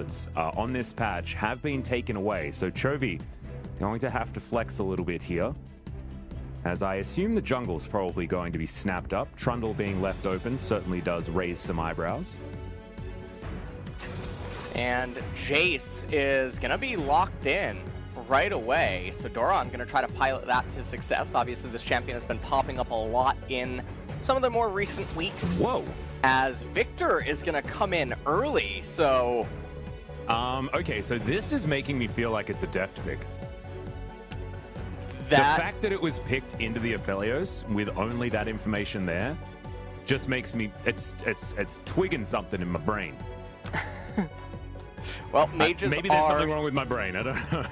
wards on this patch have been taken away. So Chovy going to have to flex a little bit here, as I assume the jungle's probably going to be snapped up. Trundle being left open certainly does raise some eyebrows. And Jace is going to be locked in right away. So Doran going to try to pilot that to success. Obviously, this champion has been popping up a lot in some of the more recent weeks. Whoa. As Victor is going to come in early, so... Okay, so this is making me feel like it's a deft pick. The fact that it was picked into the Aphelios with only that information there just makes me... It's twigging something in my brain. Well, mages maybe there's something wrong with my brain, I don't know.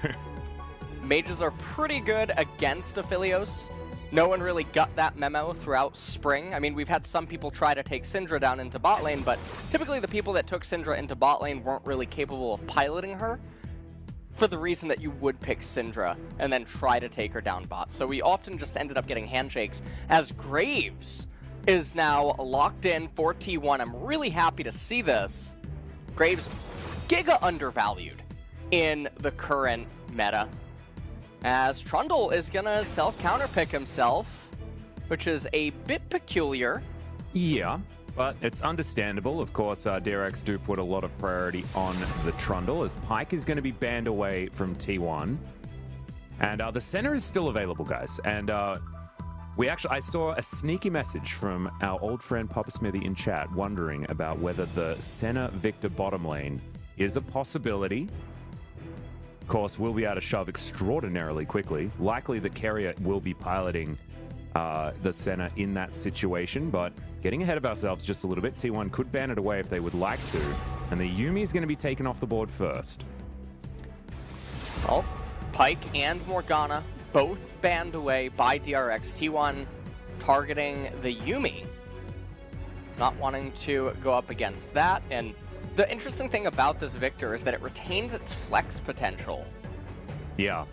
Mages are pretty good against Aphelios. No one really got that memo throughout spring. I mean, we've had some people try to take Syndra down into bot lane, but typically the people that took Syndra into bot lane weren't really capable of piloting her, for the reason that you would pick Syndra and then try to take her down bot. So we often just ended up getting handshakes, as Graves is now locked in for T1. I'm really happy to see this. Graves giga undervalued in the current meta, as Trundle is gonna self-counterpick himself, which is a bit peculiar. Yeah, but it's understandable. Of course, DRX do put a lot of priority on the Trundle, as Pyke is going to be banned away from T1. And the center is still available, guys. And I saw a sneaky message from our old friend Papa Smithy in chat, wondering about whether the Senna Victor bottom lane is a possibility. Of course, we'll be able to shove extraordinarily quickly. Likely that Carrier will be piloting the Senna in that situation, but getting ahead of ourselves just a little bit. T1 could ban it away if they would like to, and the Yuumi is going to be taken off the board first. Well, Pyke and Morgana both banned away by DRX. T1 targeting the Yuumi, not wanting to go up against that. And the interesting thing about this Victor is that it retains its flex potential. Yeah.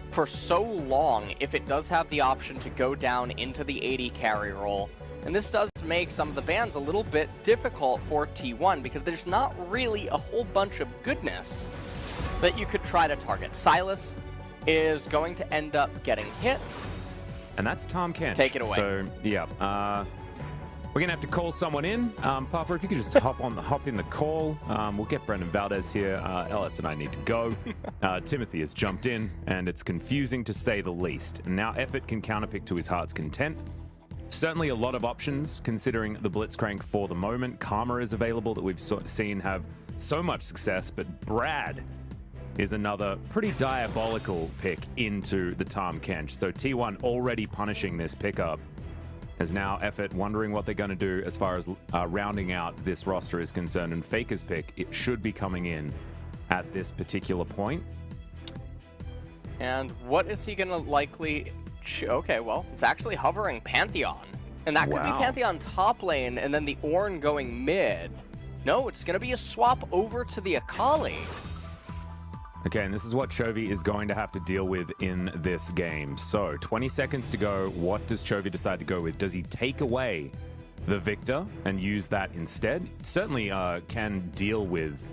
For so long, if it does have the option to go down into the AD carry role. And this does make some of the bans a little bit difficult for T1, because there's not really a whole bunch of goodness that you could try to target. Silas is going to end up getting hit. And that's Tom Kent. Take it away. So, yeah. We're going to have to call someone in. Papa, if you could just hop in the call. We'll get Brendan Valdez here. Ellis and I need to go. Timothy has jumped in, and it's confusing to say the least. And now Effort can counterpick to his heart's content. Certainly a lot of options, considering the Blitzcrank for the moment. Karma is available, that we've seen have so much success, but Brad is another pretty diabolical pick into the Tom Kench. So T1 already punishing this pickup, as now Effort wondering what they're going to do as far as rounding out this roster is concerned. And Faker's pick, it should be coming in at this particular point. And what is he going to likely... Okay, well, it's actually hovering Pantheon. And that could be Pantheon top lane, and then the Ornn going mid. No, it's going to be a swap over to the Akali. Okay, and this is what Chovy is going to have to deal with in this game. So, 20 seconds to go. What does Chovy decide to go with? Does he take away the Victor and use that instead? Certainly can deal with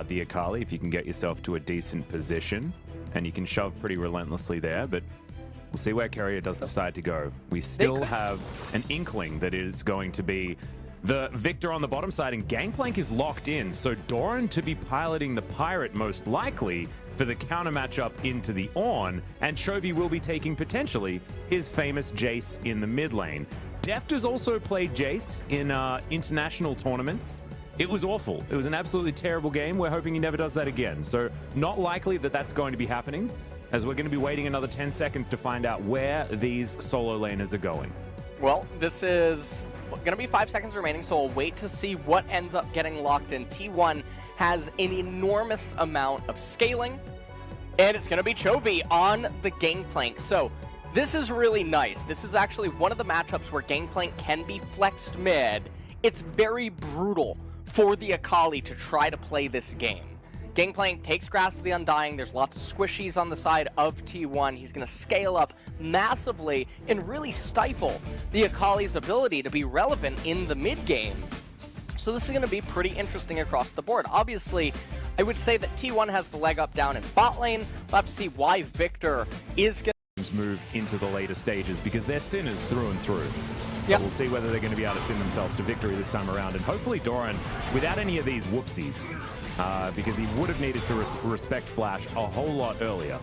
the Akali if you can get yourself to a decent position, and you can shove pretty relentlessly there, but we'll see where Carrier does decide to go. We still have an inkling that it is going to be the Victor on the bottom side, and Gangplank is locked in, so Doran to be piloting the Pirate most likely for the counter matchup into the Ornn, and Chovy will be taking potentially his famous Jace in the mid lane. Deft has also played Jace in international tournaments. It was awful. It was an absolutely terrible game. We're hoping he never does that again. So not likely that that's going to be happening, as we're going to be waiting another 10 seconds to find out where these solo laners are going. Well, this is going to be 5 seconds remaining, so we'll wait to see what ends up getting locked in. T1 has an enormous amount of scaling, and it's going to be Chovy on the Gangplank. So this is really nice. This is actually one of the matchups where Gangplank can be flexed mid. It's very brutal for the Akali to try to play this game. Gangplank takes grass to the Undying. There's lots of squishies on the side of T1. He's going to scale up massively and really stifle the Akali's ability to be relevant in the mid game. So this is going to be pretty interesting across the board. Obviously, I would say that T1 has the leg up down in bot lane. We'll have to see why Victor is going to move into the later stages because they're sinners through and through. Yep. We'll see whether they're going to be able to sin themselves to victory this time around, and hopefully Doran, without any of these whoopsies, because he would have needed to respect Flash a whole lot earlier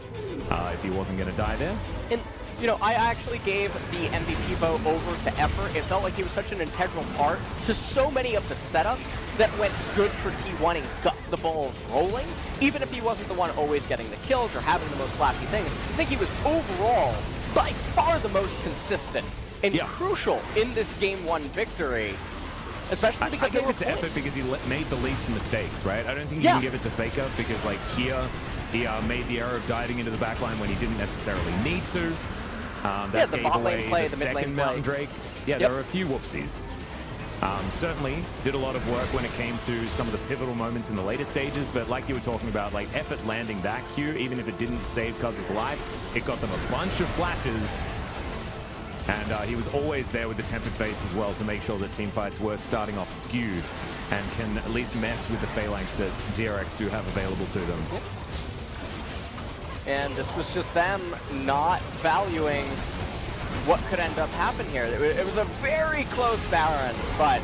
if he wasn't going to die there. And, you know, I actually gave the MVP vote over to Effort. It felt like he was such an integral part to so many of the setups that went good for T1 and got the balls rolling. Even if he wasn't the one always getting the kills or having the most flashy things, I think he was overall by far the most consistent and crucial in this Game 1 victory. Especially because I gave it to Effort because he made the least mistakes, right? I don't think you can give it to Faker because, like, here, he made the error of diving into the backline when he didn't necessarily need to. That the gave bot away lane play, the mid second lane Mountain play. Drake. Yeah, there were a few whoopsies. Certainly did a lot of work when it came to some of the pivotal moments in the later stages, but like you were talking about, like, Effort landing that Q, even if it didn't save Cuz's life, it got them a bunch of flashes. And he was always there with the Tempered Fates as well to make sure that teamfights were starting off skewed and can at least mess with the phalanx that DRX do have available to them. And this was just them not valuing what could end up happening here. It was a very close Baron, but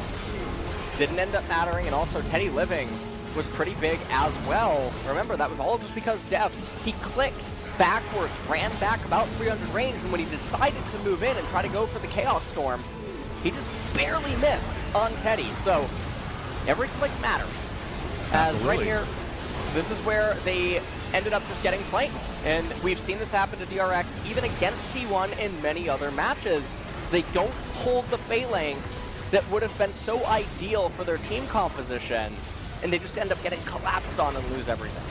didn't end up mattering. And also Teddy living was pretty big as well. Remember, that was all just because Dev, he clicked backwards, ran back about 300 range, and when he decided to move in and try to go for the Chaos Storm, he just barely missed on Teddy. So every click matters. As right here, this is where they ended up just getting flanked. And we've seen this happen to DRX even against T1 in many other matches. They don't hold the phalanx that would have been so ideal for their team composition, and they just end up getting collapsed on and lose everything.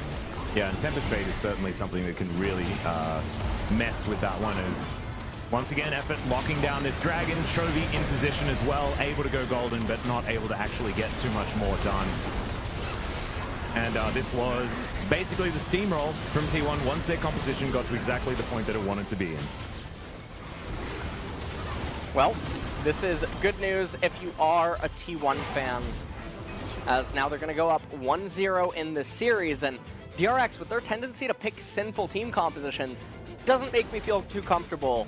Yeah, and Tempered Fate is certainly something that can really mess with that one. As once again, Effort locking down this Dragon, Chovy in position as well, able to go golden, but not able to actually get too much more done. And this was basically the steamroll from T1 once their composition got to exactly the point that it wanted to be in. Well, this is good news if you are a T1 fan, as now they're going to go up 1-0 in this series, and DRX, with their tendency to pick sinful team compositions, doesn't make me feel too comfortable